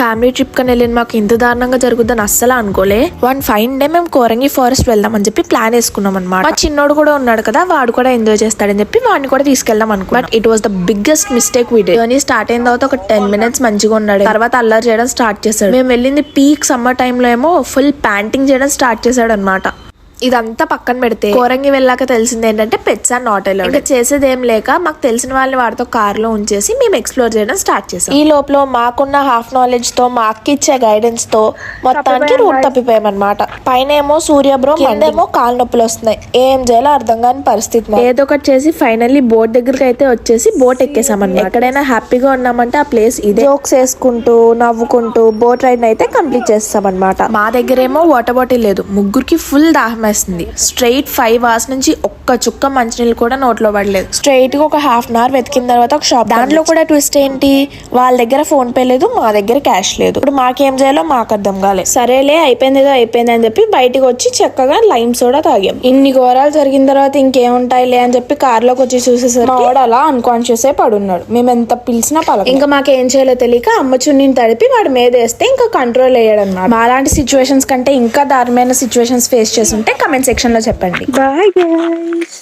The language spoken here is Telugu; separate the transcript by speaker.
Speaker 1: ఫ్యామిలీ ట్రిప్ కని వెళ్ళిన మాకు ఇంత దారుణంగా జరుగుద్దని అస్సలు అనుకోలే. వన్ ఫైన్ డే మేము కోరంగి ఫారెస్ట్ వెళ్దాం అని చెప్పి ప్లాన్ వేసుకున్నాం అనమాట. మా చిన్నోడు కూడా ఉన్నాడు కదా, వాడు కూడా ఎంజాయ్ చేస్తాడని చెప్పి వాడిని కూడా తీసుకెళ్దాం అనుకో. But it was the biggest mistake video. Journey start అయిన తర్వాత ఒక 10 minutes మంచిగా ఉన్నాడు, తర్వాత అల్లరి చేయడం స్టార్ట్ చేశాడు. మేము వెళ్ళింది పీక్ సమ్మర్ టైమ్ లో ఏమో ఫుల్ ప్యాంటింగ్ చేయడం స్టార్ట్ చేశాడు అనమాట. ఇదంతా పక్కన పెడితే కోరంగి వెళ్ళాక తెలిసింది ఏంటంటే పెట్స్ ఆర్ నాట్ అలౌడ్. ఇంకా చేసేది ఏం లేక మాకు తెలిసిన వాళ్ళని వాడితో కార్ లో ఉంచేసి మేము ఎక్స్ప్లోర్ చేయడం స్టార్ట్ చేసాం. ఈ లోపల మాకున్న హాఫ్ నాలెడ్జ్ తో మా అక్క ఇచ్చే గైడెన్స్ తో మొత్తానికి రూట్ తప్పిపోయామన్నమాట. పైన ఏమో సూర్య బ్రో, కిందేమో కాలు నొప్పులు వస్తున్నాయి. ఏం చేయాలో అర్థం కాని పరిస్థితి. ఏదో ఒకటి చేసి ఫైనల్లీ బోట్ దగ్గరికి అయితే వచ్చేసి బోట్ ఎక్కేసామన్నమాట. ఎక్కడైనా హ్యాపీగా ఉన్నామంటే ఆ ప్లేస్ ఇదే. జోక్స్ వేసుకుంటూ నవ్వుకుంటూ బోట్ రైడ్ అయితే కంప్లీట్ చేస్తామన్నమాట. మా దగ్గర ఏమో వాటర్ బాటిల్ లేదు, ముగ్గురికి ఫుల్ దాహం. స్ట్రైట్ 5 hours నుంచి ఒక్క చుక్క మంచినీళ్ళు కూడా నోట్లో పడలేదు. స్ట్రైట్ గా ఒక ½ hour వెతికిన తర్వాత ఒక షాప్. దాంట్లో కూడా ట్విస్ట్ ఏంటి, వాళ్ళ దగ్గర ఫోన్ పే లేదు, మా దగ్గర క్యాష్ లేదు. ఇప్పుడు మాకేం చేయాలో మాకు అర్థం కాలేదు. సరేలే అయిపోయింది అని చెప్పి బయటకు వచ్చి చక్కగా లైమ్ సోడా తాగాం. ఇన్ని ఘోరాలు జరిగిన తర్వాత ఇంకేముంటాయిలే అని చెప్పి కార్ లోకి వచ్చి చూసేసరికి వాడు అలా అన్కాన్షియస్ అయి పడున్నాడు. మేము ఎంత పిలిచినా పలక. ఇంకా మాకేం చేయాలో తెలియక అమ్మ చున్నీని తడిపి వాడు మీద వేస్తే ఇంకా కంట్రోల్ అయ్యాడు అన్నమాట. మాలాంటి సిచ్యువేషన్స్ కంటే ఇంకా దారుణమైన సిచ్యువేషన్స్ ఫేస్ చేస్తుంటే కమెంట్ సెక్షన్ లో చెప్పండి. Bye guys.